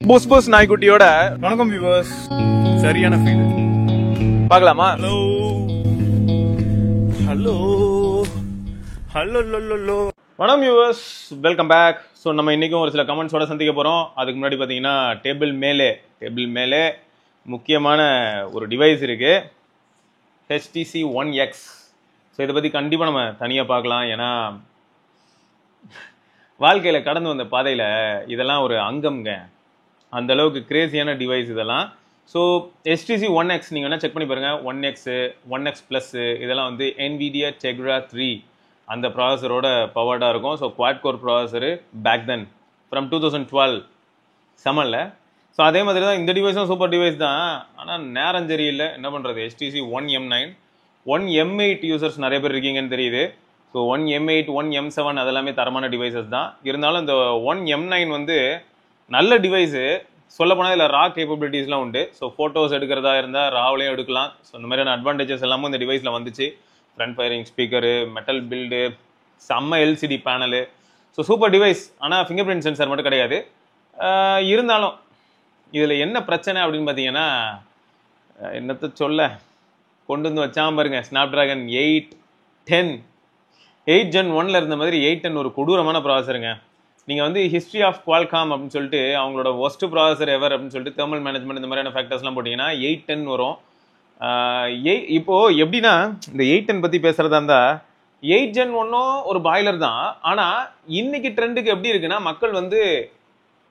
புஸ் புஸ் நாய்க்குட்டியோட வணக்கம் வியூவர்ஸ். சரியான ஃபீல் பார்க்கலாமா? Hello hello hello low. வணக்கம் வியூவர்ஸ், வெல்கம் பேக். ஸோ நம்ம இன்றைக்கும் ஒரு சில கமெண்ட்ஸோட சந்திக்க போகிறோம். அதுக்கு முன்னாடி பார்த்தீங்கன்னா டேபிள் மேலே முக்கியமான ஒரு டிவைஸ் இருக்குது, HTC One X. ஸோ இதை பற்றி கண்டிப்பாக நம்ம தனியாக பார்க்கலாம். ஏன்னா வாழ்க்கையில் கடந்து வந்த பாதையில் இதெல்லாம் ஒரு அங்கம்ங்க. அந்த அளவுக்கு கிரேசியான டிவைஸ் இதெல்லாம். ஸோ HTC One X நீங்கள் வேணால் செக் பண்ணி பாருங்கள். One X Plus இதெல்லாம் வந்து NVIDIA Tegra 3 அந்த ப்ராசஸரோட பவர்டாக இருக்கும். So quad core processor back then from 2012 செமல்ல. ஸோ அதே மாதிரி தான் இந்த டிவைஸும் சூப்பர் டிவைஸ் தான். ஆனால் நேரம் சரியில்லை, என்ன பண்ணுறது. HTC One M9 One M8 users நிறைய பேர் இருக்கீங்கன்னு தெரியுது. So One M8 One M7 அதெல்லாமே தரமான டிவைசஸ் தான். இருந்தாலும் இந்த One M9 வந்து நல்ல டிவைஸு. சொல்லப்போனால் இதில் ரா கேப்பபிலிட்டிஸ்லாம் உண்டு. ஸோ ஃபோட்டோஸ் எடுக்கிறதா இருந்தால் ராவிலையும் எடுக்கலாம். ஸோ இந்த மாதிரியான அட்வான்டேஜஸ் எல்லாமும் இந்த டிவைஸில் வந்துச்சு. Front firing speaker, metal build, செம்ம LCD panel. So super device. ஆனால் ஃபிங்கர் பிரிண்ட் சென்சார் மட்டும் கிடையாது. இருந்தாலும் இதில் என்ன பிரச்சனை அப்படின்னு பார்த்தீங்கன்னா, என்னத்தை சொல்ல, கொண்டு வந்து வச்சாம பாருங்க. ஸ்னாப்ட்ராகன் 8 Gen 1ல் இருந்த மாதிரி 810 ஒரு கொடூரமான ப்ராசஸருங்க. நீங்கள் வந்து ஹிஸ்ட்ரி ஆஃப் குவால்காம் அப்படின்னு சொல்லிட்டு அவங்களோட ஒஸ்ட் ப்ராசஸர் எவர் அப்படின்னு சொல்லிட்டு தெர்மல் மேனேஜ்மெண்ட் இந்த மாதிரியான ஃபேக்டர்ஸ்லாம் போட்டிங்கன்னா 810 வரும். இப்போது எப்படின்னா, இந்த 810 பற்றி பேசுகிறதா இருந்தால் 8 Gen 1ம் ஒரு பாய்லர் தான். ஆனால் இன்னைக்கு ட்ரெண்டுக்கு எப்படி இருக்குன்னா, மக்கள் வந்து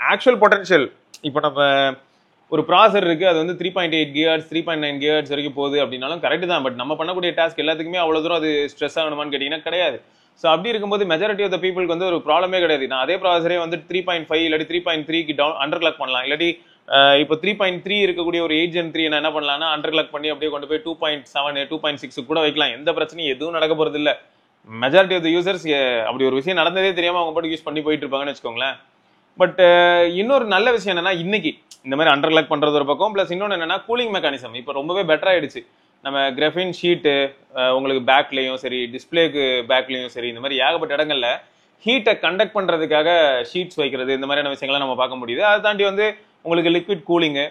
ஆக்சுவல் பொட்டன்ஷியல், இப்போ நம்ம ஒரு ப்ராசஸர் இருக்குது, அது வந்து 3.8 GHz 3.9 GHz வரைக்கும் போகுது அப்படின்னாலும் கரெக்டு தான். பட் நம்ம பண்ணக்கூடிய டாஸ்க் எல்லாத்துக்குமே அவ்வளோ தூரம் அது ஸ்ட்ரெஸ் ஆகணுமான்னு கேட்டிங்கன்னா கிடையாது. ஸோ அப்படி இருக்கும்போது மெஜாரிட்டி ஆஃப் த பீப்புளுக்கு வந்து ஒரு ப்ராப்ளமே கிடையாது. நான் அதே ப்ராசஸரே வந்து 3.5 இல்லாட்டி 3.3க்கு அண்டர் கிளாக் பண்ணலாம். இல்லாட்டி இப்போ 3.3 இருக்கக்கூடிய ஒரு 8 Gen 3 நான் என்ன பண்ணலாம்னா அண்டர் கிளாக் பண்ணி அப்படியே கொண்டு போய் 2.7 2.6 கூட வைக்கலாம். எந்த பிரச்சனையும் எதுவும் நடக்க போகிறது இல்லை. மெஜாரிட்டி ஆஃப் த யூசர்ஸ் அப்படி ஒரு விஷயம் நடந்ததே தெரியாமல் அவங்க பாட்டு யூஸ் பண்ணி போயிட்டு இருப்பாங்கன்னு வச்சுக்கோங்களேன். பட் இன்னொரு நல்ல விஷயம் என்னன்னா, இன்னைக்கு இந்த மாதிரி அண்டர் கிளாக் பண்ணுறது ஒரு பக்கம், ப்ளஸ் இன்னொன்று என்னன்னா கூலிங் மெக்கானிசம் இப்போ ரொம்பவே பெட்டர் ஆயிடுச்சு. நம்ம கிராஃபின் ஷீட்டு உங்களுக்கு பேக்லேயும் சரி, டிஸ்பிளேக்கு பேக்லேயும் சரி, இந்த மாதிரி ஏகப்பட்ட இடங்கள்ல ஹீட்டை கண்டக்ட் பண்ணுறதுக்காக ஷீட்ஸ் வைக்கிறது, இந்த மாதிரியான விஷயங்கள்லாம் நம்ம பார்க்க முடியுது. அதை தாண்டி வந்து உங்களுக்கு liquid cooling,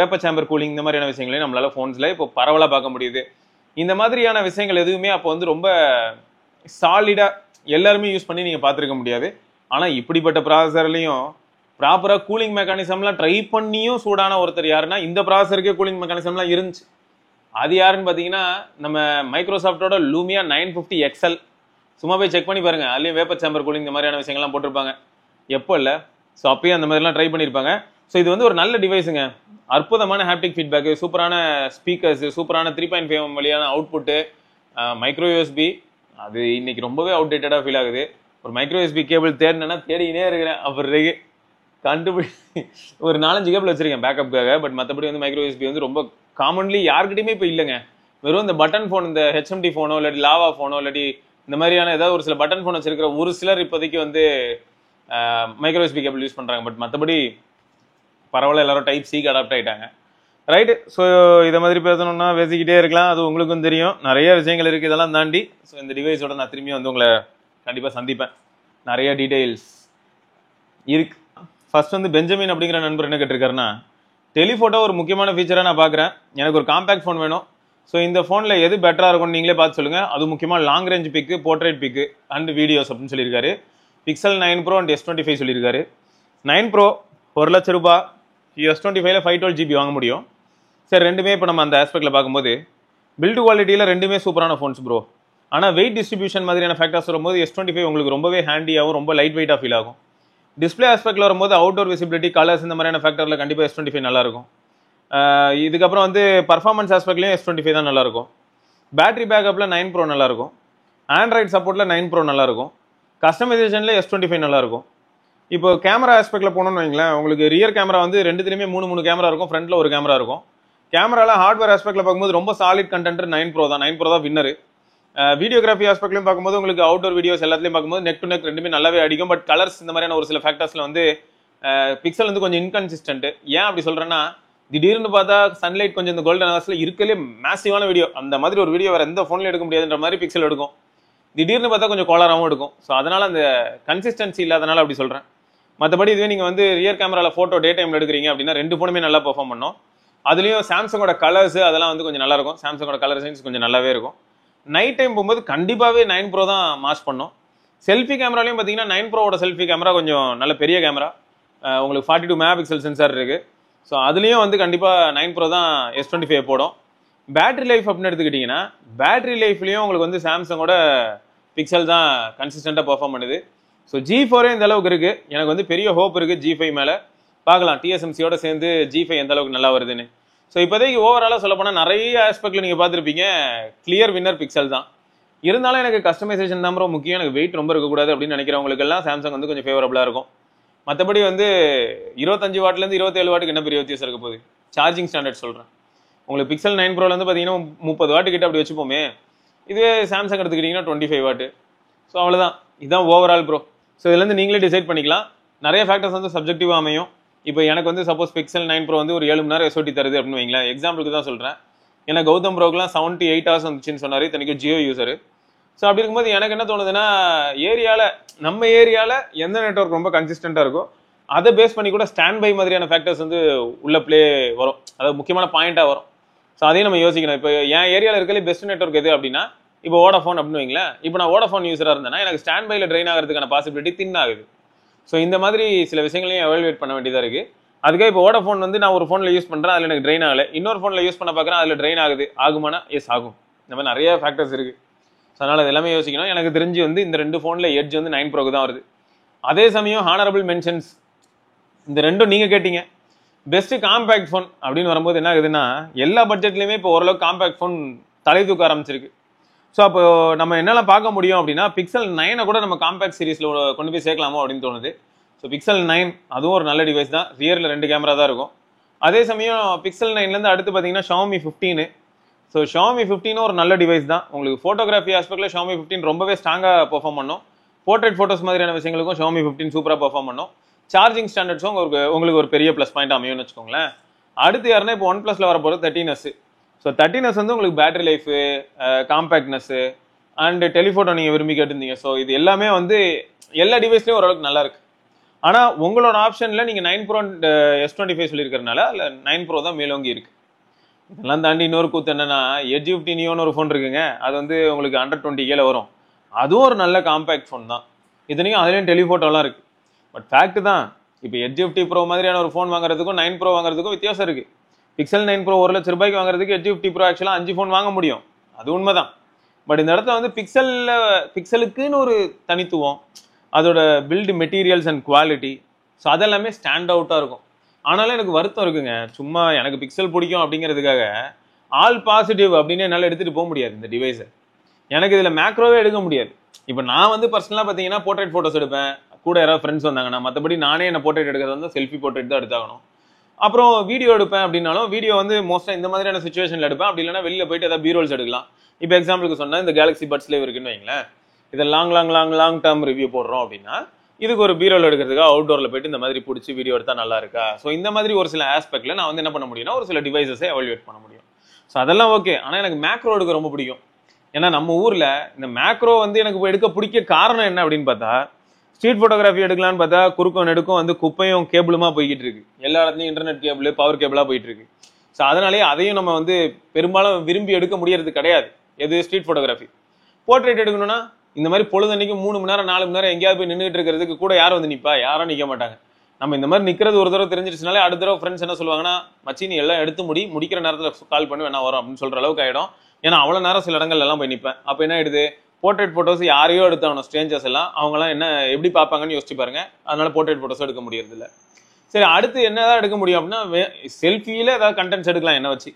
vapour chamber cooling, இந்த மாதிரியான விஷயங்களையும் நம்மளால ஃபோன்ஸில் இப்போ பரவலாக பார்க்க முடியுது. இந்த மாதிரியான விஷயங்கள் எதுவுமே அப்போ வந்து ரொம்ப சாலிடாக எல்லாருமே யூஸ் பண்ணி நீங்கள் பார்த்துருக்க முடியாது. ஆனால் இப்படிப்பட்ட ப்ராசஸர்லையும் ப்ராப்பராக கூலிங் மெக்கானிசம்லாம் ட்ரை பண்ணியும் சூடான ஒருத்தர் யாருன்னா, இந்த ப்ராசஸருக்கே கூலிங் மெக்கானிசம்லாம் இருந்துச்சு. அது யாருன்னு பார்த்தீங்கன்னா, நம்ம மைக்ரோசாஃப்டோட லூமியா 950 XL. சும்மா போய் செக் பண்ணி பாருங்க, அதுலேயும் வேப்பர் சேம்பர் கூலிங் இந்த மாதிரியான விஷயங்கள்லாம் போட்டிருப்பாங்க. எப்போ இல்லை, ஸோ அப்பயும் அந்த மாதிரிலாம் ட்ரை பண்ணியிருப்பாங்க. ஸோ இது வந்து ஒரு நல்ல டிவைஸுங்க. அற்புதமான ஹாப்டிக் ஃபீட்பேக்கு, சூப்பரான ஸ்பீக்கர்ஸு, சூப்பரான 3.5mm வழியான அவுட்புட்டு, மைக்ரோ USB. அது இன்னைக்கு ரொம்பவே அவுடேட்டடாக ஃபீல் ஆகுது. ஒரு மைக்ரோ USB கேபிள் தேடினேன்னா தேடினே இருக்கிறேன். அப்புறம் கண்டுபிடி ஒரு 4-5 கேபிள் வச்சிருக்கேன் பேக்கப்புக்காக. பட் மற்றபடி வந்து மைக்ரோ USB வந்து ரொம்ப காமன்லி யார்கிட்டையுமே இப்போ இல்லைங்க. வெறும் இந்த பட்டன் ஃபோன், இந்த HMD ஃபோனோ இல்லாட்டி லாவா ஃபோனோ இல்லாட்டி இந்த மாதிரியான ஏதாவது ஒரு சில பட்டன் ஃபோன் வச்சிருக்கிற ஒரு சிலர் இப்போதைக்கு வந்து மைக்ரோ USB கேபிள் யூஸ் பண்ணுறாங்க. பட் மற்றபடி பரவாயில்ல, எல்லாரும் டைப் சிக்கு அடாப்ட் ஆகிட்டாங்க. ரைட்டு. ஸோ இதை மாதிரி பேசணும்னா பேசிக்கிட்டே இருக்கலாம், அது உங்களுக்கும் தெரியும். நிறைய விஷயங்கள் இருக்குது, இதெல்லாம் தாண்டி. ஸோ இந்த டிவைஸோட நான் திரும்பியும் வந்து உங்களை கண்டிப்பாக சந்திப்பேன். நிறைய டீட்டெயில்ஸ் இருக்கு. ஃபர்ஸ்ட் வந்து பெஞ்சமின் அப்படிங்கிற நண்பர் என்ன கேட்டிருக்காருன்னா, டெலிஃபோட்டோ ஒரு முக்கியமான ஃபீச்சராக நான் பார்க்குறேன். எனக்கு ஒரு காம்பேக்ட் ஃபோன் வேணும். ஸோ இந்த ஃபோனில் எது பெட்டராக இருக்கும்னு நீங்களே பார்த்து சொல்லுங்கள். அது முக்கியமாக லாங் ரேஞ்ச் பிக்கு, போர்ட்ரேட் பிக்கு அண்ட் வீடியோஸ் அப்படின்னு சொல்லியிருக்காரு. Pixel 9 Pro அண்ட் S25 சொல்லியிருக்காரு. 9 Pro ₹1,00,000, S25ல 512GB வாங்க முடியும். சரி, ரெண்டுமே இப்போ நம்ம அந்த ஆஸ்பெக்டில் பார்க்கும்போது பில்டு குவாலிட்டியில் ரெண்டுமே சூப்பரான ஃபோன்ஸ் ப்ரோ. ஆனால் வெயிட் டிஸ்ட்ரிபியூஷன் மாதிரியான ஃபேக்டர்ஸ் வரும்போது S25 உங்களுக்கு ரொம்பவே ஹேண்டியாகவும் ரொம்ப லைட் வெயிட்டாக ஃபீல் ஆகும். டிஸ்பிளே ஆஸ்பெக்டில் வரும்போது அவுட்டோர் விசிபிலிட்டி, கலர்ஸ், இந்த மாதிரியான ஃபேக்டரில் கண்டிப்பாக S25 நல்லாயிருக்கும். இதுக்கப்புறம் வந்து பர்ஃபார்மன்ஸ் ஆஸ்பெக்ட்லேயும் S25 தான் நல்லாயிருக்கும். பேட்டரி பேக்கப்பில் 9 Pro நல்லாயிருக்கும். ஆண்ட்ராய்ட் சப்போர்ட்டில் 9 Pro நல்லாயிருக்கும். கஸ்டமைசேஷனில் S25 நல்லாயிருக்கும். இப்போ கேமரா ஆஸ்பெக்டில் போனோம்னு வைங்களேன், உங்களுக்கு ரியர் கேமரா வந்து ரெண்டுத்துலேயுமே 3 கேமரா இருக்கும், ஃப்ரண்ட்டில் ஒரு கேமரா இருக்கும். கேமராவில் ஹார்ட்வேர் ஆஸ்பெக்டில் பார்க்கும்போது ரொம்ப சாலிட் கண்டென்ட் 9 Pro தான். 9 Pro தான் வின்னரு. வீடியோகிராஃபி ஆஸ்பெக்ட்லையும் பார்க்கும்போது உங்களுக்கு அவுட்டோர் வீடியோஸ் எல்லாத்துலையும் பார்க்கும்போது நெக் டு நெக் ரெண்டுமே நல்லாவே அடிக்கும். பட் கலர்ஸ் இந்த மாதிரியான ஒரு சில ஃபேக்டர்ஸில் வந்து பிக்சல் வந்து கொஞ்சம் இன்கன்சிஸ்டன்ட். ஏன் அப்படி சொல்கிறேன்னா, திடீர்னு பார்த்தா சன்லைட் கொஞ்சம் இந்த கோல்டன் ஹவர்ஸில் இருக்கலே மேசிவான வீடியோ, அந்த மாதிரி ஒரு வீடியோ வேறு எந்த ஃபோனில் எடுக்க முடியாதுன்ற மாதிரி பிக்சல் எடுக்கும். திடீர்னு பார்த்தா கொஞ்சம் கோளாராகவும் எடுக்கும். ஸோ அதனால் அந்த கன்சிஸ்டன்சி இல்லாதனால அப்படி சொல்கிறேன். மற்றபடி இதுவே நீங்கள் வந்து ரியர் கேமராவில் ஃபோட்டோ டே டைமில் எடுக்கிறீங்க அப்படின்னா 2 ஃபோனுமே நல்லா பெர்ஃபார்ம் பண்ணும். அதுலேயும் சாம்சங்கோட கலர்ஸ் அதெல்லாம் வந்து கொஞ்சம் நல்லா இருக்கும். சாம்சங்கோட கலர் சைன்ஸ் கொஞ்சம் நல்லாவே இருக்கும். நைட் டைம் போகும்போது கண்டிப்பாகவே 9 Pro தான் மாஸ் பண்ணும். செல்ஃபி கேமராலையும் பார்த்தீங்கன்னா 9 Proவோட செல்ஃபி கேமரா கொஞ்சம் நல்ல பெரிய கேமரா, உங்களுக்கு 42 மெகாபிக்சல் சென்சார் இருக்குது. ஸோ அதுலேயும் வந்து கண்டிப்பாக 9 Pro தான் S25 போடும். பேட்டரி லைஃப் அப்படின்னு எடுத்துக்கிட்டிங்கன்னா பேட்டரி லைஃப்லேயும் உங்களுக்கு வந்து சாம்சங்கோட பிக்சல் தான் கன்சிஸ்டண்ட்டாக பெர்ஃபார்ம் பண்ணுது. ஸோ G4 இந்த அளவுக்கு இருக்குது. எனக்கு வந்து பெரிய ஹோப் இருக்குது G5 மேலே. பார்க்கலாம் TSMCயோட சேர்ந்து G5 எந்த அளவுக்கு நல்லா வருதுன்னு. ஸோ இப்போதைக்கு ஓவராலாக சொல்ல போனால் நிறைய ஆஸ்பெக்டில் நீங்கள் பார்த்துருப்பீங்க கிளியர் வின்னர் பிக்சல் தான். இருந்தாலும் எனக்கு கஸ்டமைசேஷன் தான் ரொம்ப முக்கியம், எனக்கு வெயிட் ரொம்ப இருக்கக்கூடாது அப்படின்னு நினைக்கிறவங்களுக்கெல்லாம் சாம்சங் வந்து கொஞ்சம் ஃபேவரபுளாக இருக்கும். மற்றபடி வந்து 25 வாட்லேருந்து 27 வாட்டுக்கு என்ன பெரிய வித்தியாசம் இருக்க போகுது. சார்ஜிங் ஸ்டாண்டர்ட் சொல்கிறேன். உங்களுக்கு பிக்சல் 9 Proல வந்து பார்த்தீங்கன்னா 30 வாட்டு கிட்ட அப்படி வச்சுப்போமே, இதுவே சாம்சங் எடுத்துக்கிட்டிங்கன்னா 25 வாட்டு. ஸோ அவ்வளோதான், இதுதான் ஓவரால் ப்ரோ. ஸோ இதுலேருந்து நீங்களே டிசைட் பண்ணிக்கலாம். நிறைய ஃபேக்டர்ஸ் வந்து சப்ஜெக்டிவாக அமையும். இப்போ எனக்கு வந்து சப்போஸ் பிக்சல் 9 Pro வந்து ஒரு 7 மணி நேரம் SOT தருது அப்படின்னு வைங்களேன், எக்ஸாம்பிளுக்கு தான் சொல்கிறேன். ஏன்னா கௌதம் ப்ரோக்கெலாம் 78 hours வந்துச்சுன்னு சொன்னார், இத்தனைக்கும் ஜியோ யூஸரு. ஸோ அப்படி இருக்கும்போது எனக்கு என்ன தோணுதுன்னா, நம்ம ஏரியாவில் எந்த நெட்வொர்க் ரொம்ப கன்சிஸ்டண்ட்டாக இருக்கோ அதை பேஸ் பண்ணி கூட ஸ்டாண்ட் பை மாதிரியான ஃபேக்டர்ஸ் வந்து உள்ள ப்ளே வரும், அதாவது முக்கியமான பாயிண்ட்டாக வரும். ஸோ அதையும் நம்ம யோசிக்கணும். இப்போ என் ஏரியாவில் இருக்கிற பெஸ்ட் நெட்வொர்க் எது அப்படின்னா இப்போ வோடாஃபோன் அப்படின்னு வைங்களேன். இப்போ நான் வோடாஃபோன் யூஸராக இருந்தேன்னா எனக்கு ஸ்டாண்ட் பையில் ட்ரெயின் ஆகிறதுக்கான பாசிபிலிட்டி தின் ஆகுது. ஸோ இந்த மாதிரி சில விஷயங்களையும் எவாலுவேட் பண்ண வேண்டியதாக இருக்குது. அதுக்காக இப்போ வோடாஃபோன் வந்து நான் ஒரு ஃபோனில் யூஸ் பண்ணுறேன், அதில் எனக்கு ட்ரெயின் ஆகலை, இன்னொரு ஃபோனில் யூஸ் பண்ண பார்க்குறேன், அதில் ட்ரெயின் ஆகுமானா எஸ் ஆகும். இந்த மாதிரி நிறைய ஃபேக்டர்ஸ் இருக்குது. ஸோ அதனால் அது எல்லாமே யோசிக்கணும். எனக்கு தெரிஞ்சு வந்து இந்த 2 ஃபோனில் எட்ஜ் வந்து 9 Proக்கு தான் வருது. அதே சமயம் ஹானரபிள் மென்ஷன்ஸ் இந்த ரெண்டும் நீங்கள் கேட்டீங்க. பெஸ்ட்டு காம்பேக்ட் ஃபோன் அப்படின்னு வரும்போது என்ன ஆகுதுன்னா, எல்லா பட்ஜெட்லையுமே இப்போ ஓரளவுக்கு காம்பேக்ட் ஃபோன் தலை தூக்க ஆரம்பிச்சிருக்கு. ஸோ அப்போ நம்ம என்னெல்லாம் பார்க்க முடியும் அப்படின்னா, பிக்சல் 9 கூட நம்ம காம்பேக்ட் சீரிஸில் கொண்டு போய் சேர்க்கலாமோ அப்படின்னு தோணுது. ஸோ பிக்சல் 9 அதுவும் ஒரு நல்ல டிவைஸ் தான். ரியரில் 2 கேமரா தான் இருக்கும். அதே சமயம் பிக்சல் 9லேருந்து அடுத்து பார்த்தீங்கன்னா Xiaomi 15. ஸோ Xiaomi 15 ஒரு நல்ல டிவைஸ் தான். உங்களுக்கு ஃபோட்டோகிராஃபி ஆஸ்பெக்டில் Xiaomi 15 ரொம்பவே ஸ்ட்ராங்காக பெர்ஃபார்ம் பண்ணும். போர்ட்ரேட் ஃபோட்டோஸ் மாதிரியான விஷயங்களுக்கும் Xiaomi 15 சூப்பராக பெர்ஃபார்ம் பண்ணும். சார்ஜிங் ஸ்டாண்டர்ட்ஸும் உங்களுக்கு ஒரு பெரிய ப்ளஸ் பாயிண்ட் அமையும்னு வச்சுக்கோங்களேன். அடுத்து யாருன்னா இப்போ OnePlusல வர போகிறது 13s. ஸோ 13s வந்து உங்களுக்கு பேட்டரி லைஃபு, காம்பேக்ட்னஸ்ஸு அண்ட் டெலிஃபோட்டோ நீங்கள் விரும்பி கேட்டிருந்தீங்க. ஸோ இது எல்லாமே வந்து எல்லா டிவைஸ்லேயும் ஓரளவுக்கு நல்லா இருக்கு. ஆனால் உங்களோட ஆப்ஷனில் நீங்கள் 9 Pro S25 சொல்லியிருக்கிறதுனால அதில் 9 Pro தான் மேலோங்கி இருக்கு. இதெல்லாம் தாண்டி இன்னொரு கூத்து என்னன்னா, எட்ஜ் 50 நியோன்னு ஒரு ஃபோன் இருக்குங்க. அது வந்து உங்களுக்கு 120K வரும். அதுவும் ஒரு நல்ல காம்பேக்ட் ஃபோன் தான். இத்தனைக்கும் அதுலேயும் டெலிஃபோட்டோலாம் இருக்கு. பட் ஃபேக்ட் தான், இப்போ எட்ஜ் 50 Pro மாதிரியான ஒரு ஃபோன் வாங்குறதுக்கும் 9 Pro வாங்குறதுக்கும் வித்தியாசம் இருக்கு. பிக்சல் 9 Pro 1 லட்ச ரூபாய்க்கு வாங்குறதுக்கு எட்ஜ் 50 Pro ஆக்சுவலாக 5 ஃபோன் வாங்க முடியும், அது உண்மைதான். பட் இந்த இடத்துல வந்து பிக்சலுக்குன்னு ஒரு தனித்துவம், அதோட build materials and quality, so அதெல்லாமே ஸ்டாண்ட் அவுட்டாக இருக்கும். ஆனாலும் எனக்கு வருத்தம் இருக்குங்க. சும்மா எனக்கு பிக்சல் பிடிக்கும் அப்படிங்கிறதுக்காக ஆல் பாசிட்டிவ் அப்படின்னு என்னால் எடுத்துகிட்டு போக முடியாது இந்த டிவைஸை. எனக்கு இதில் மேக்ரோவே எடுக்க முடியாது. இப்போ நான் வந்து பர்சனலாக பார்த்தீங்கன்னா போர்ட்ரேட் ஃபோட்டோஸ் எடுப்பேன், கூட யாராவது ஃப்ரெண்ட்ஸ் வந்தாங்கன்னா. மற்றபடி நானே என்ன போர்ட்ரேட் எடுக்கிறது வந்து செல்ஃபி போர்ட்ரேட் தான் எடுத்தாகணும். அப்புறம் வீடியோ எடுப்பேன் அப்படின்னாலும் வீடியோ வந்து மோஸ்ட்டாக இந்த மாதிரியான சுச்சுவேஷனில் எடுப்பேன். அப்படி இல்லைன்னா வெளியில் போயிட்டு ஏதாவது பீரோல்ஸ் எடுக்கலாம். இப்போ எக்ஸாம்பிளுக்கு சொன்னால் இந்த கேலக்ஸி பட்ஸ்லேயே இருக்குன்னு வைங்களேன். இதை லாங் டேர்ம் ரிவ்யூ போடுறோம் அப்படின்னா இதுக்கு ஒரு பீரோல் எடுக்கிறதுக்காக அவுட்டோரில் போயிட்டு இந்த மாதிரி பிடிச்சி வீடியோ எடுத்தால் நல்லா இருக்கா. ஸோ இந்த மாதிரி ஒரு சில ஆஸ்பெக்டில் நான் வந்து என்ன பண்ண முடியும்னா ஒரு சில டிவைசஸை எவாலுவேட் பண்ண முடியும். ஸோ அதெல்லாம் ஓகே. ஆனால் எனக்கு மேக்ரோ எடுக்க ரொம்ப பிடிக்கும். ஏன்னா நம்ம ஊரில் இந்த மேக்ரோ வந்து எனக்கு எடுக்க பிடிக்க காரணம் என்ன அப்படின்னு பார்த்தா, ஸ்ட்ரீட் ஃபோட்டோகிராஃபி எடுக்கலான்னு பார்த்தா குறுக்கும் நெடுக்கும் வந்து குப்பையும் கேபிளுமா போய்கிட்டு இருக்கு. எல்லா இடத்துலையும் இன்டர்நெட் கேபிள், பவர் கேபிளாக போயிட்டு இருக்கு. ஸோ அதனாலேயே அதையும் நம்ம வந்து பெரும்பாலும் விரும்பி எடுக்க முடியறது கிடையாது. எது ஸ்ட்ரீட் ஃபோட்டோகிராஃபி. போர்ட்ரேட் எடுக்கணும்னா இந்த மாதிரி பொழுதன்னைக்கு 3 மணி நேரம் 4 மணி நேரம் எங்கேயாவது போய் நின்றுட்டு இருக்கிறதுக்கு கூட யார் வந்து நிற்பா? யாரும் நிற்க மாட்டாங்க. நம்ம இந்த மாதிரி நிற்கிறது ஒரு தடவை தெரிஞ்சிருச்சுனாலே அடுத்த தடவை ஃப்ரெண்ட்ஸ் என்ன சொல்லுவாங்கன்னா, மச்சி நீ எல்லாம் எடுத்து முடிக்கிற நேரத்தில் கால் பண்ணி வேணா வரும் அப்படின்னு சொல்கிற அளவுக்கு ஆகிடும். ஏன்னா அவ்வளோ நேரம் சில இடங்கள்ல எல்லாம் போய் நிற்பேன். அப்போ என்ன ஆயிடுது, போர்ட்ரேட் ஃபோட்டோஸ் யாரையோ எடுத்தாகணும், ஸ்ட்ரேஞ்சர்ஸ் எல்லாம். அவங்களாம் என்ன எப்படி பார்ப்பாங்கன்னு யோசிச்சு பாருங்க. அதனால போர்ட்ரேட் ஃபோட்டோஸ் எடுக்க முடியறது இல்லை. சரி, அடுத்து என்னதான் எடுக்க முடியும் அப்படின்னா, செல்ஃபியில் ஏதாவது கண்டென்ட்ஸ் எடுக்கலாம் என்ன வச்சு.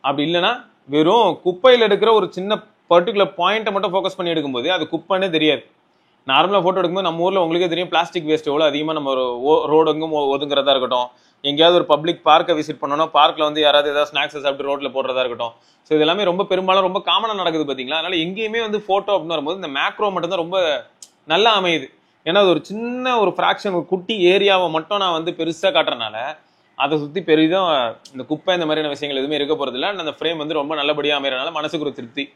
அப்படி இல்லைன்னா வெறும் குப்பையில் எடுக்கிற ஒரு சின்ன பர்டிகுலர் பாயிண்ட்டை மட்டும் ஃபோக்கஸ் பண்ணி எடுக்கும்போது அது குப்பைன்னே தெரியாது. நார்மலாக ஃபோட்டோ எடுக்கும்போது நம்ம ஊரில் உங்களுக்கே தெரியும் பிளாஸ்டிக் வேஸ்ட் எவ்வளோ அதிகமாக நம்ம ஒரு ரோடு எங்கும் ஒதுங்குறதா இருக்கட்டும், எங்கேயாவது ஒரு பப்ளிக் பார்க்கை விசிட் பண்ணோன்னா பார்க்கில் வந்து யாராவது ஏதாவது ஸ்நாக்ஸை சாப்பிட்டு ரோட்டில் போடுறதா இருக்கட்டும். ஸோ இது எல்லாமே ரொம்ப பெரும்பாலும் ரொம்ப காமனாக நடக்குது பார்த்தீங்களா. அதனால எங்கேயுமே வந்து ஃபோட்டோ அப்படின்னு வரும்போது இந்த மேக்ரோ மட்டும்தான் ரொம்ப நல்லா அமையுது. ஏன்னா அது ஒரு சின்ன ஒரு ஃப்ராக்ஷன், ஒரு குட்டி ஏரியாவை மட்டும் நான் வந்து பெருசாக காட்டுறதுனால அதை சுற்றி பெரிதும் இந்த குப்பை இந்த மாதிரியான விஷயங்கள் எதுவுமே இருக்க போகிறதில்ல. அந்த ஃப்ரேம் வந்து ரொம்ப நல்லபடியாக அமைகிறனால மனசுக்கு ஒரு திருப்தி.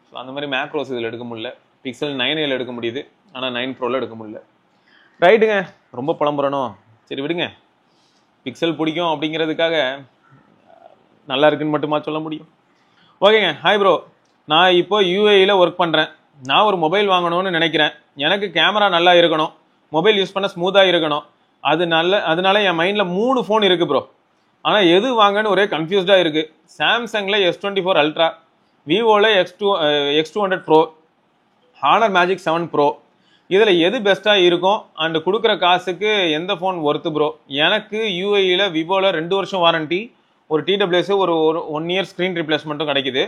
ஸோ அந்த மாதிரி மேக்ரோஸ் இதில் எடுக்க முடியல. பிக்சல் 9 எடுக்க முடியுது, ஆனால் 9 Proல எடுக்க முடியல. ரைட்டுங்க, ரொம்ப புலம்புறனோ, சரி விடுங்க. பிக்சல் பிடிக்கும் அப்படிங்கிறதுக்காக நல்லா இருக்குன்னு மட்டுமா சொல்ல முடியும்? ஓகேங்க. ஹாய் ப்ரோ, நான் இப்போ யூஏஇல ஒர்க் பண்ணுறேன். நான் ஒரு மொபைல் வாங்கணும்னு நினைக்கிறேன். எனக்கு கேமரா நல்லா இருக்கணும், மொபைல் யூஸ் பண்ண ஸ்மூத்தாக இருக்கணும். அதனால என் மைண்டில் 3 ஃபோன் இருக்குது ப்ரோ. ஆனால் எது வாங்கன்னு ஒரே கன்ஃபியூஸ்டாக இருக்குது. சாம்சங்கில் S24 அல்ட்ரா, விவோவில் X200 pro, Honor magic 7 pro. இதில் எது பெஸ்ட்டாக இருக்கும் அண்ட் கொடுக்குற காசுக்கு எந்த ஃபோன் ஒர்த்து ப்ரோ? எனக்கு யூஏஇல விவோவில் 2 வருஷம் வாரண்டி, ஒரு TWS, ஒரு 1 இயர் ஸ்க்ரீன் ரீப்ளேஸ்மெண்ட்டும் கிடைக்குது.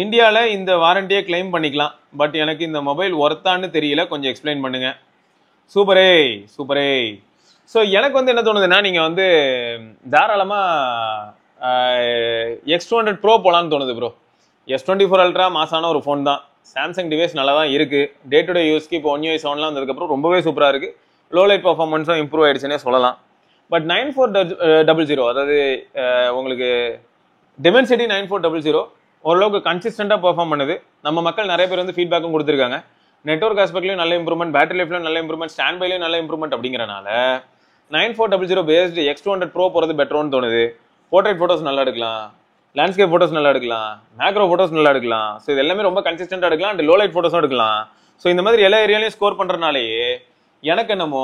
இந்தியாவில் இந்த வாரண்டியை கிளைம் பண்ணிக்கலாம். பட் எனக்கு இந்த மொபைல் ஒர்த்தான்னு தெரியல, கொஞ்சம் எக்ஸ்பிளைன் பண்ணுங்க. சூப்பரே சூப்பரே. ஸோ எனக்கு வந்து என்ன தோணுதுன்னா, நீங்கள் வந்து தாராளமாக X200 ப்ரோ போகலான்னு தோணுது ப்ரோ. S24 அல்ட்ரா மாசான ஒரு ஃபோன் தான். சாம்சங் டிவைஸ் நல்லா தான் இருக்குது. டே டு டே யூஸ்க்கு இப்போ 1 UI 7 வந்ததுக்கப்புறம் ரொம்பவே சூப்பராக இருக்குது. லோ லைட் பர்ஃபார்மன்ஸும் இம்ப்ரூவ் ஆயிடுச்சுன்னே சொல்லலாம். பட் 9400, அதாவது உங்களுக்கு Dimensity 9400 ஓரளவுக்கு கன்சிஸ்டண்டாக பெர்ஃபார்ம் பண்ணுது. நம்ம மக்கள் நிறைய பேர் வந்து ஃபீட்பேக்கும் கொடுத்துருக்காங்க. நெட்வொர்க் ஆஸ்பெக்ட்லையும் நல்ல இம்ப்ரூவ்மெண்ட், பேட்டரி லைஃப்லையும் நல்ல இம்ப்ரூவ்மெண்ட், ஸ்டாண்ட் பைலையும் நல்ல இம்ப்ரூவ்மெண்ட் அப்படிங்கிறனால 9400 பேஸ்டு X200 ப்ரோ போகிறது பெட்டரோன்னு தோணுது. போர்ட்ரேட் ஃபோட்டோஸ் நல்லா எடுக்கலாம், லேண்ட்ஸ்கேப் ஃபோட்டோஸ் நல்லா எடுக்கலாம், மேக்ரோ ஃபோட்டோஸ் நல்லா எடுக்கலாம். ஸோ இது எல்லாமே ரொம்ப கன்சிஸ்டண்டாக எடுக்கலாம் அண்ட் லோ லைட் ஃபோட்டோஸும் எடுக்கலாம். ஸோ இந்த மாதிரி எல்லா ஏரியாலையும் ஸ்கோர் பண்ணுறதுனாலேயே எனக்கு என்னமோ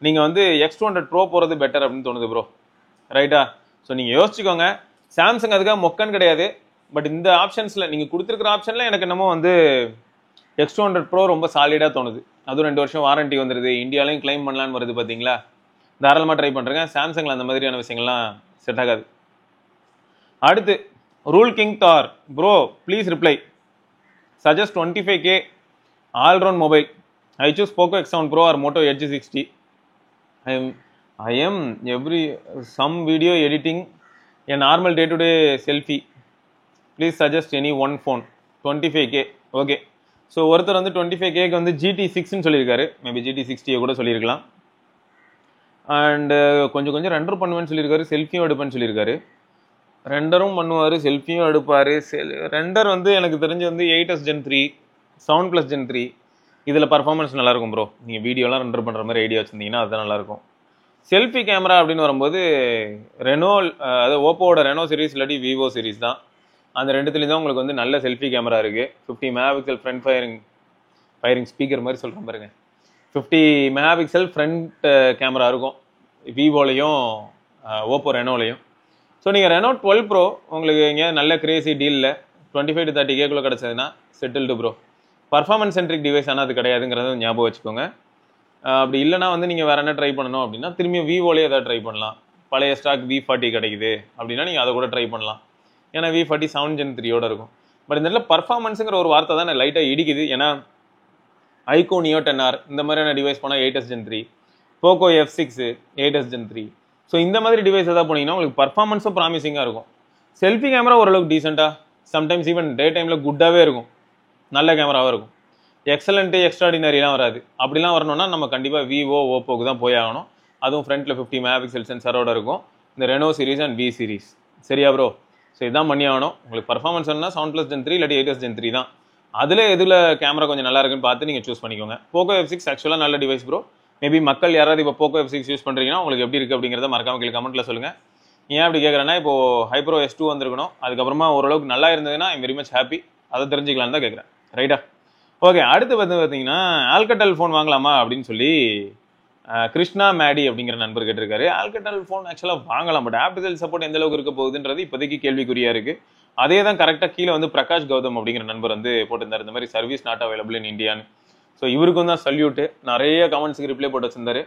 நீங்கள் வந்து X200 ப்ரோ போகிறது பெட்டர் அப்படின்னு தோணுது ப்ரோ. ரைட்டா? ஸோ நீங்கள் யோசிச்சுக்கோங்க. சாம்சங் அதுக்காக மொக்கன் கிடையாது. பட் இந்த ஆப்ஷன்ஸில் நீங்கள் கொடுத்துருக்குற ஆப்ஷனில் எனக்கு என்னமோ வந்து X200 ப்ரோ ரொம்ப சாலிடாக தோணுது. அதுவும் 2 வருஷம் வாரண்டி வந்துடுது, இந்தியாலையும் கிளைம் பண்ணலான்னு வருது பார்த்தீங்களா? தாராளமாக ட்ரை பண்ணுறேங்க. சாம்சங்கில் அந்த மாதிரியான விஷயங்கள்லாம் செட் ஆகாது. அடுத்து ரூல் கிங் தார் bro, please reply. Suggest 25K all-round mobile. I choose Poco X7 Pro or Moto Edge 60. I am some video editing, a normal day-to-day selfie. Please suggest any one phone. 25K. Okay. So ஒருத்தர் வந்து 25Kக்கு வந்து GT6ன்னு சொல்லியிருக்காரு. Maybe GT60 கூட சொல்லியிருக்கலாம். And கொஞ்சம் render பண்ணுவேன்னு சொல்லியிருக்காரு, செல்ஃபியும் எடுப்பேன்னு சொல்லியிருக்காரு. ரெண்டரும் பண்ணுவார், செல்ஃபியும் எடுப்பார். ரெண்டர் வந்து எனக்கு தெரிஞ்சு வந்து 8S Gen 3, 7+ Gen 3 இதில் பர்ஃபார்மன்ஸ் நல்லாயிருக்கும் ப்ரோ. நீங்கள் வீடியோலாம் ரெண்டர் பண்ணுற மாதிரி ஐடியா வச்சுருந்தீங்கன்னா அதுதான் நல்லாயிருக்கும். செல்ஃபி கேமரா அப்படின்னு வரும்போது அதாவது ஓப்போவோட ரெனோ சீரிஸ் இல்லாட்டி விவோ சீரிஸ் தான். அந்த ரெண்டுத்துலேயும் தான் உங்களுக்கு வந்து நல்ல செல்ஃபி கேமரா இருக்குது. 50 மெகாபிக்சல் ஃப்ரண்ட் ஃபயரிங் ஸ்பீக்கர் மாதிரி சொல்கிறேன் பாருங்க. 50 மெகாபிக்சல் ஃப்ரண்ட் கேமரா இருக்கும் விவோலையும் ஓப்போ ரெனோலையும். ஸோ நீங்கள் ரெனோ 12 ப்ரோ உங்களுக்கு எங்கேயாவது நல்ல கிரேசி டீலில் 25 to 30Kக்குள்ளே கிடச்சதுன்னா settled bro. Performance centric device ஆனால் அது கிடையாதுங்கிறத ஞாபகம் வச்சுக்கோங்க. அப்படி இல்லைனா வந்து நீங்கள் வேறு என்ன ட்ரை பண்ணணும் அப்படின்னா திரும்பியும் விவோலேயே எதாவது ட்ரை பண்ணலாம். பழைய ஸ்டாக் V40 கிடைக்குது அப்படின்னா நீங்கள் அதை கூட ட்ரை பண்ணலாம். ஏன்னா V40 7 Gen 3யோட இருக்கும். பட் இந்த இடத்துல பர்ஃபார்மன்ஸுங்கிற ஒரு வார்த்தை தான் லைட்டாக இடிக்குது. ஏன்னா ஐகோ நியோ 10R இந்த மாதிரியான டிவைஸ் போனால் 8S Gen 3, Poco F6 8S Gen 3. So இந்த மாதிரி டிவைஸ் எதாவது போனீங்கன்னா உங்களுக்கு பர்ஃபார்மன்ஸும் ப்ராமிசிங்காக இருக்கும். செல்ஃபி கேமரா ஓரளவுக்கு டீசெண்டாக, சம்டைம்ஸ் ஈவன் டே டைமில் குட்டாகவே இருக்கும், நல்ல கேமராவாக இருக்கும். எக்ஸலண்ட்டு எக்ஸ்ட்ராடினரிலாம் வராது. அப்படிலாம் வரணும்னா நம்ம கண்டிப்பாக விவோ ஓப்போக்கு தான் போய் ஆகணும். அதுவும் ஃப்ரண்ட்டில் 50 மெகாபிக்சல் சென்சாரோட இருக்கும். இந்த Reno series and V series. சரியா ப்ரோ? ஸோ இதான் பண்ணி ஆகணும். உங்களுக்கு பர்ஃபார்மன்ஸ் வேணும்னா 7+ Gen 3 இல்லாட்டி 8S Gen 3 தான். அதில் எதில் கேமரா கொஞ்சம் நல்லா இருக்குன்னு பார்த்து நீங்கள் சூஸ் பண்ணிக்கோங்க. போக்கோ F6 ஆக்சுவலாக நல்ல டிவைஸ் ப்ரோ. மேபி மக்கள் யாராவது இப்போ போக்கோ F6 யூஸ் பண்ணுறீங்கன்னா உங்களுக்கு எப்படி இருக்குது அப்படிங்கிறத மறக்காம கீழே கமெண்ட்டில் சொல்லுங்கள். ஏன் அப்படி கேட்குறேன்னா, இப்போ ஹைப்ரோ S2 வந்திருக்கணும், அதுக்கப்புறமா ஓரளவுக்கு நல்லா இருந்ததுன்னா ஐம் வெரி மச் ஹாப்பி. அதை தெரிஞ்சுக்கலான்னு தான் கேட்குறேன். ரைட்டா? ஓகே. அடுத்து வந்து பார்த்தீங்கன்னா ஆல்கட்டல் ஃபோன் வாங்கலாமா அப்படின்னு சொல்லி கிருஷ்ணா மேடி அப்படிங்கிற நண்பர் கேட்டிருக்காரு. ஆல்கட்டல் ஃபோன் ஆக்சுவலாக வாங்கலாம், பட் ஆப்டிகல் சப்போர்ட் எந்த அளவுக்கு இருக்க போகுதுன்றது இப்போதைக்கு கேள்விக்குறியா இருக்குது. அதே தான் கரெக்டாக கீழே வந்து பிரகாஷ் கௌதம் அப்படிங்கிற நண்பர் வந்து போட்டிருந்தார், இந்த மாதிரி சர்வீஸ் நாட் அவைலபிள் இன் இந்தியான்னு. ஸோ இவருக்கும் தான் சல்யூட்டு. நிறைய கமெண்ட்ஸுக்கு ரிப்ளை போட்டு வச்சிருந்தாரு.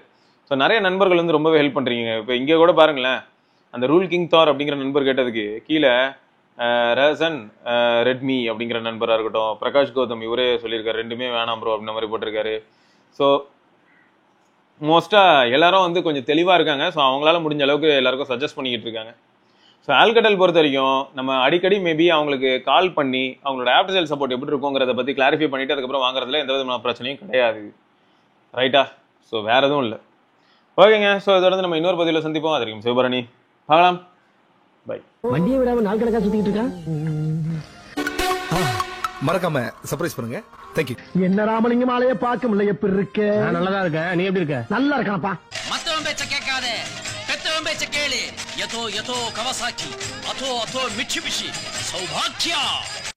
ஸோ நிறைய நண்பர்கள் வந்து ரொம்பவே ஹெல்ப் பண்ணுறீங்க. இப்போ இங்கே கூட பாருங்களேன், அந்த ரூல் கிங் தார் அப்படிங்கிற நண்பர் கேட்டதுக்கு கீழே ரேசன் ரெட்மி அப்படிங்கிற நண்பராக இருக்கட்டும், பிரகாஷ் கௌதம் இவரே சொல்லியிருக்காரு ரெண்டுமே வேணாம் ப்ரோ அப்படின்ற மாதிரி போட்டிருக்காரு. ஸோ மோஸ்ட்டாக எல்லாரும் வந்து கொஞ்சம் தெளிவாக இருக்காங்க. ஸோ அவங்களால முடிஞ்ச அளவுக்கு எல்லாருக்கும் சஜஸ்ட் பண்ணிக்கிட்டு இருக்காங்க. ஸோ ஆல்கட்டல் பொறுத்த வரைக்கும் நம்ம அடிக்கடி மேபி அவங்களுக்கு கால் பண்ணி அவங்களோட ஆப்டிகல் சப்போர்ட் எப்படி இருக்குங்கிறத பற்றி கிளாரிஃபை பண்ணிவிட்டு அதுக்கப்புறம் வாங்குறதுல எந்த விதமான பிரச்சனையும் கிடையாது. ரைட்டா? ஸோ வேறு எதுவும் இல்லை. ஓகேங்க. ஸோ இதோட நம்ம இன்னொரு பதிவில் சந்திப்போம். அது வரைக்கும் சிவபரணி, பார்க்கலாம். பை. வண்டியை விடாம நாள் கணக்கா சுத்திட்டு இருக்கா. மறக்காம சர்ப்ரைஸ் பண்ணுங்க. தேங்க்யூ. என்ன ராமலிங்கம் ஆலைய பார்க்க முடியல, எப்படி இருக்க? நல்லதா இருக்க. நீ எப்படி இருக்க? நல்லா இருக்கானப்பா. மத்தவன் பேச்ச கேட்காதே, பெத்தவன் பேச்ச கேளு. யதோ யதோ கவசாக்கி, அதோ அதோ மிட்சுபிஷி, சௌபாக்கியா.